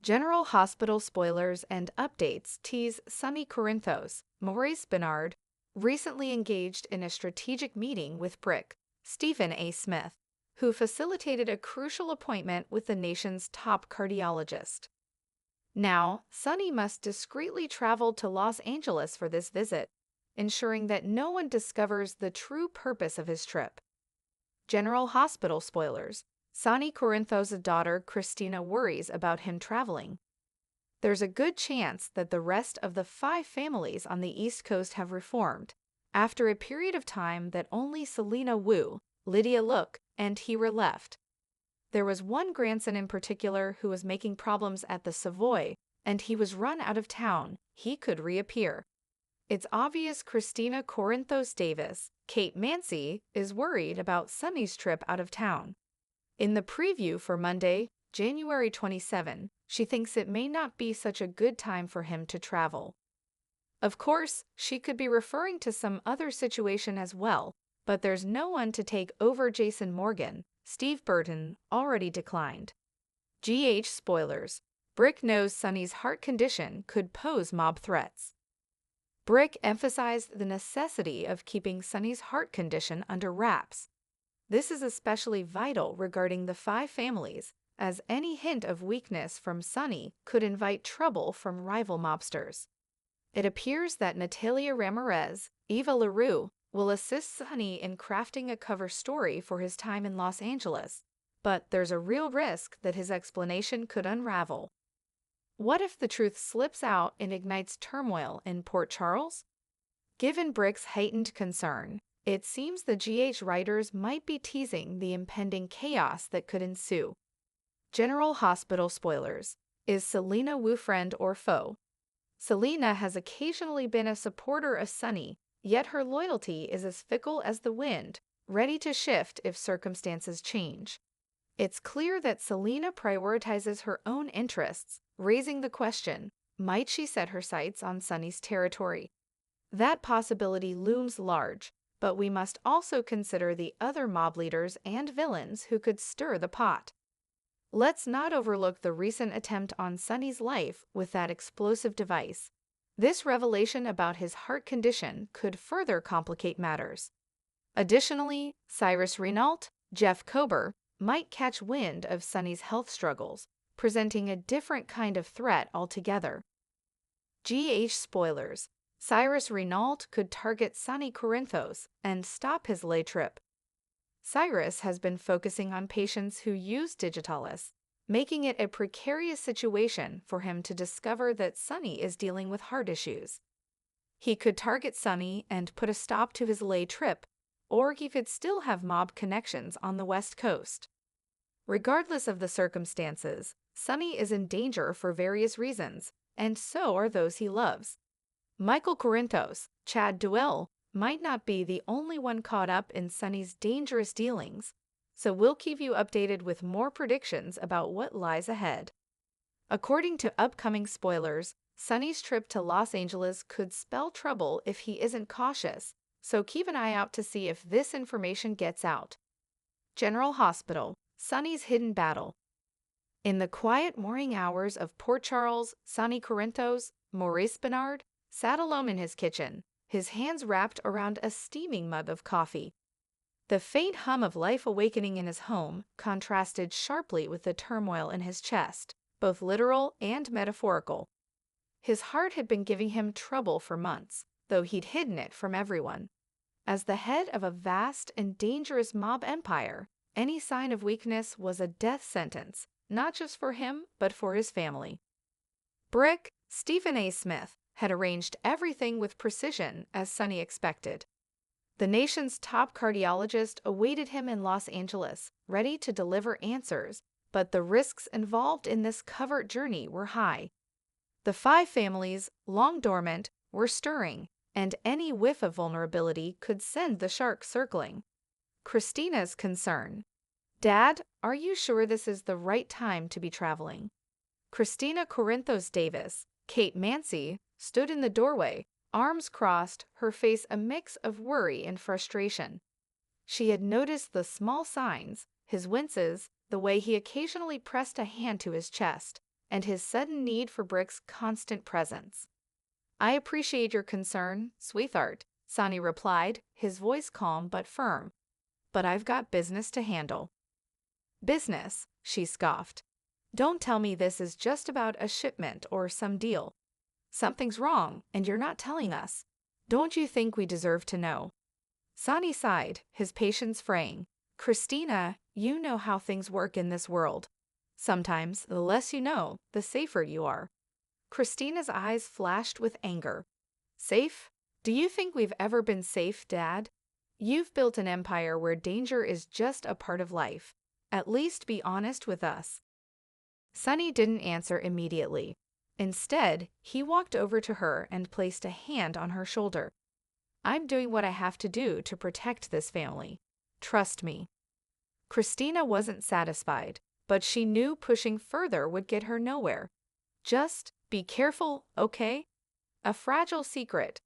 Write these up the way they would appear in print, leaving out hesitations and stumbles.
General Hospital spoilers and updates tease Sonny Corinthos, Maurice Bernard, recently engaged in a strategic meeting with Brick, Stephen A. Smith, who facilitated a crucial appointment with the nation's top cardiologist. Now, Sonny must discreetly travel to Los Angeles for this visit, ensuring that no one discovers the true purpose of his trip. General Hospital spoilers. Sonny Corinthos' daughter Christina worries about him traveling. There's a good chance that the rest of the 5 families on the East Coast have reformed, after a period of time that only Selena Wu, Lydia Look, and Hira left. There was one grandson in particular who was making problems at the Savoy, and he was run out of town. He could reappear. It's obvious Christina Corinthos Davis, Kate Mansi, is worried about Sonny's trip out of town. In the preview for Monday, January 27, she thinks it may not be such a good time for him to travel. Of course, she could be referring to some other situation as well, but there's no one to take over Jason Morgan. Steve Burton already declined. GH spoilers. Brick knows Sonny's heart condition could pose mob threats. Brick emphasized the necessity of keeping Sonny's heart condition under wraps. This is especially vital regarding the 5 families, as any hint of weakness from Sonny could invite trouble from rival mobsters. It appears that Natalia Ramirez, Eva LaRue, will assist Sonny in crafting a cover story for his time in Los Angeles, but there's a real risk that his explanation could unravel. What if the truth slips out and ignites turmoil in Port Charles? Given Brick's heightened concern, it seems the GH writers might be teasing the impending chaos that could ensue. General Hospital spoilers. Is Selena Wu friend or foe? Selena has occasionally been a supporter of Sonny, yet her loyalty is as fickle as the wind, ready to shift if circumstances change. It's clear that Selena prioritizes her own interests, raising the question, might she set her sights on Sonny's territory? That possibility looms large, but we must also consider the other mob leaders and villains who could stir the pot. Let's not overlook the recent attempt on Sonny's life with that explosive device. This revelation about his heart condition could further complicate matters. Additionally, Cyrus Renault, Jeff Kober, might catch wind of Sonny's health struggles, presenting a different kind of threat altogether. GH spoilers. Cyrus Renault could target Sonny Corinthos and stop his lay trip. Cyrus has been focusing on patients who use Digitalis, making it a precarious situation for him to discover that Sonny is dealing with heart issues. He could target Sonny and put a stop to his lay trip, or he could still have mob connections on the West Coast. Regardless of the circumstances, Sonny is in danger for various reasons, and so are those he loves. Michael Corinthos, Chad Duell, might not be the only one caught up in Sonny's dangerous dealings, so we'll keep you updated with more predictions about what lies ahead. According to upcoming spoilers, Sonny's trip to Los Angeles could spell trouble if he isn't cautious, so keep an eye out to see if this information gets out. General Hospital, Sonny's hidden battle. In the quiet morning hours of Port Charles, Sonny Corinthos, Maurice Bernard, sat alone in his kitchen, his hands wrapped around a steaming mug of coffee. The faint hum of life awakening in his home contrasted sharply with the turmoil in his chest, both literal and metaphorical. His heart had been giving him trouble for months, though he'd hidden it from everyone. As the head of a vast and dangerous mob empire, any sign of weakness was a death sentence, not just for him, but for his family. Brick, Stephen A. Smith, had arranged everything with precision as Sonny expected. The nation's top cardiologist awaited him in Los Angeles, ready to deliver answers, but the risks involved in this covert journey were high. The 5 families, long dormant, were stirring, and any whiff of vulnerability could send the shark circling. Christina's concern. Dad, are you sure this is the right time to be traveling? Christina Corinthos Davis, Kate Mansi, stood in the doorway, arms crossed, her face a mix of worry and frustration. She had noticed the small signs, his winces, the way he occasionally pressed a hand to his chest, and his sudden need for Brick's constant presence. "I appreciate your concern, sweetheart," Sonny replied, his voice calm but firm. "But I've got business to handle." "Business?" she scoffed. "Don't tell me this is just about a shipment or some deal. Something's wrong, and you're not telling us. Don't you think we deserve to know?" Sonny sighed, his patience fraying. "Christina, you know how things work in this world. Sometimes, the less you know, the safer you are." Christina's eyes flashed with anger. "Safe? Do you think we've ever been safe, Dad? You've built an empire where danger is just a part of life. At least be honest with us." Sonny didn't answer immediately. Instead, he walked over to her and placed a hand on her shoulder. "I'm doing what I have to do to protect this family. Trust me." Christina wasn't satisfied, but she knew pushing further would get her nowhere. "Just be careful, okay?" A fragile secret.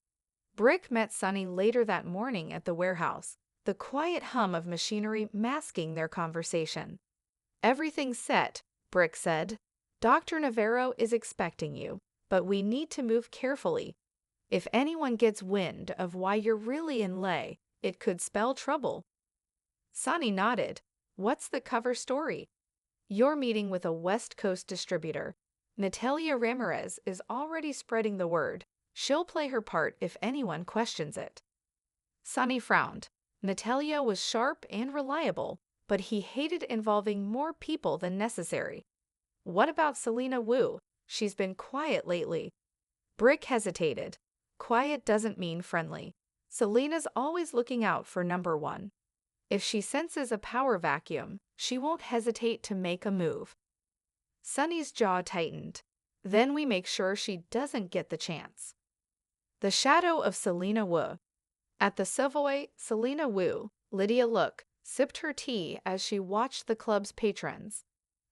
Brick met Sonny later that morning at the warehouse, the quiet hum of machinery masking their conversation. "Everything's set," Brick said. "Dr. Navarro is expecting you, but we need to move carefully. If anyone gets wind of why you're really in lay, it could spell trouble." Sonny nodded. "What's the cover story?" "You're meeting with a West Coast distributor. Natalia Ramirez is already spreading the word. She'll play her part if anyone questions it." Sonny frowned. Natalia was sharp and reliable, but he hated involving more people than necessary. "What about Selena Wu? She's been quiet lately." Brick hesitated. "Quiet doesn't mean friendly. Selena's always looking out for number one. If she senses a power vacuum, she won't hesitate to make a move." Sonny's jaw tightened. "Then we make sure she doesn't get the chance." The shadow of Selena Wu. At the Savoy, Selena Wu, Lydia Look, sipped her tea as she watched the club's patrons.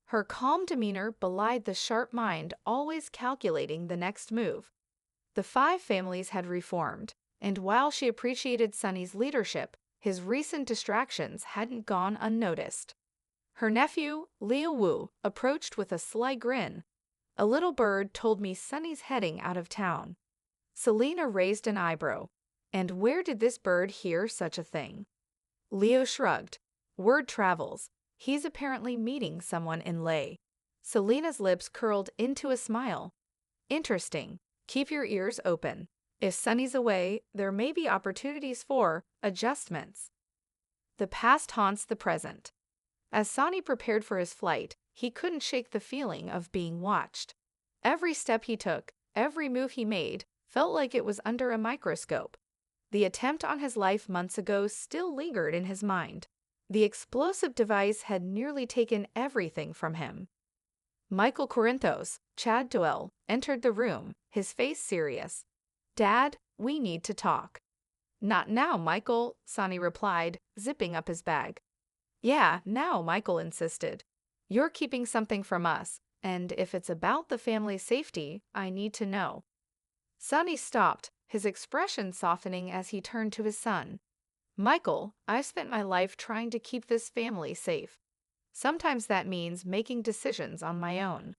Her calm demeanor belied the sharp mind always calculating the next move. The five families had reformed, and while she appreciated Sonny's leadership, his recent distractions hadn't gone unnoticed. Her nephew, Leo Wu, approached with a sly grin. "A little bird told me Sonny's heading out of town." Selena raised an eyebrow. "And where did this bird hear such a thing?" Leo shrugged. "Word travels. He's apparently meeting someone in lay." Selena's lips curled into a smile. "Interesting. Keep your ears open. If Sonny's away, there may be opportunities for adjustments." The past haunts the present. As Sonny prepared for his flight, he couldn't shake the feeling of being watched. Every step he took, every move he made, felt like it was under a microscope. The attempt on his life months ago still lingered in his mind. The explosive device had nearly taken everything from him. Michael Corinthos, Chad Doyle, entered the room, his face serious. "Dad, we need to talk." "Not now, Michael," Sonny replied, zipping up his bag. "Yeah, now," Michael insisted. "You're keeping something from us, and if it's about the family's safety, I need to know." Sonny stopped, his expression softening as he turned to his son. "Michael, I've spent my life trying to keep this family safe. Sometimes that means making decisions on my own."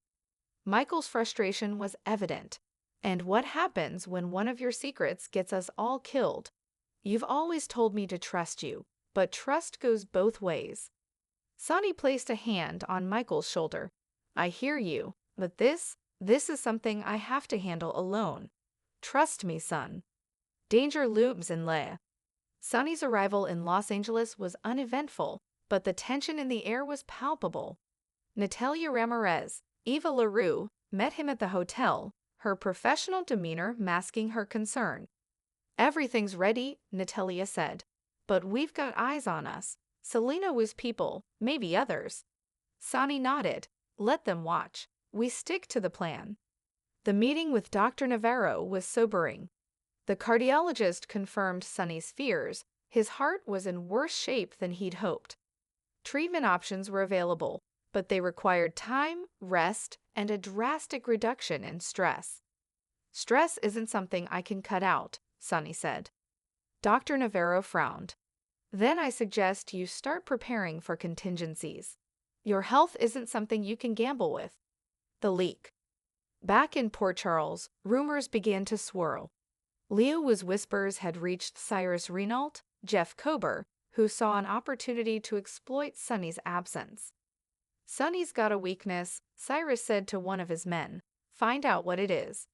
Michael's frustration was evident. "And what happens when one of your secrets gets us all killed? You've always told me to trust you, but trust goes both ways." Sonny placed a hand on Michael's shoulder. "I hear you, but this is something I have to handle alone. Trust me, son." Danger looms in lay. Sonny's arrival in Los Angeles was uneventful, but the tension in the air was palpable. Natalia Ramirez, Eva LaRue, met him at the hotel, her professional demeanor masking her concern. "Everything's ready," Natalia said. "But we've got eyes on us. Selena Wu's people, maybe others." Sonny nodded. "Let them watch. We stick to the plan." The meeting with Dr. Navarro was sobering. The cardiologist confirmed Sonny's fears. His heart was in worse shape than he'd hoped. Treatment options were available, but they required time, rest, and a drastic reduction in stress. "Stress isn't something I can cut out," Sonny said. Dr. Navarro frowned. "Then I suggest you start preparing for contingencies. Your health isn't something you can gamble with." The leak. Back in Port Charles, rumors began to swirl. Leo Wu's whispers had reached Cyrus Renault, Jeff Kober, who saw an opportunity to exploit Sonny's absence. "Sonny's got a weakness," Cyrus said to one of his men. "Find out what it is."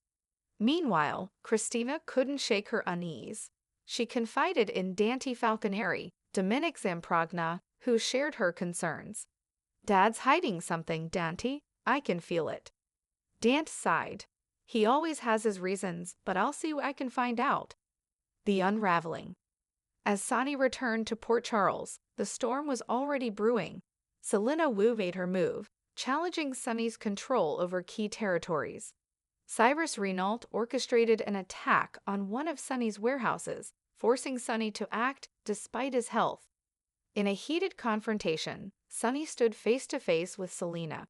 Meanwhile, Christina couldn't shake her unease. She confided in Dante Falconeri, Dominic Zamprogna, who shared her concerns. "Dad's hiding something, Dante. I can feel it." Dante sighed. "He always has his reasons, but I'll see what I can find out." The unraveling. As Sonny returned to Port Charles, the storm was already brewing. Selena Wu made her move, challenging Sonny's control over key territories. Cyrus Renault orchestrated an attack on one of Sonny's warehouses, forcing Sonny to act despite his health. In a heated confrontation, Sonny stood face-to-face with Selena.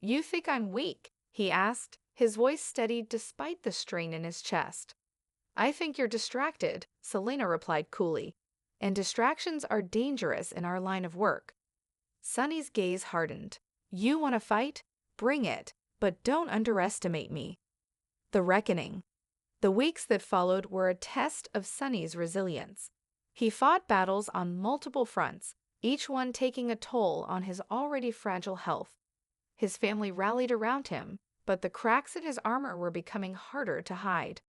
"You think I'm weak?" he asked, his voice steadied despite the strain in his chest. "I think you're distracted," Selena replied coolly. "And distractions are dangerous in our line of work." Sonny's gaze hardened. "You want to fight? Bring it, but don't underestimate me." The reckoning. The weeks that followed were a test of Sonny's resilience. He fought battles on multiple fronts, each one taking a toll on his already fragile health. His family rallied around him, but the cracks in his armor were becoming harder to hide.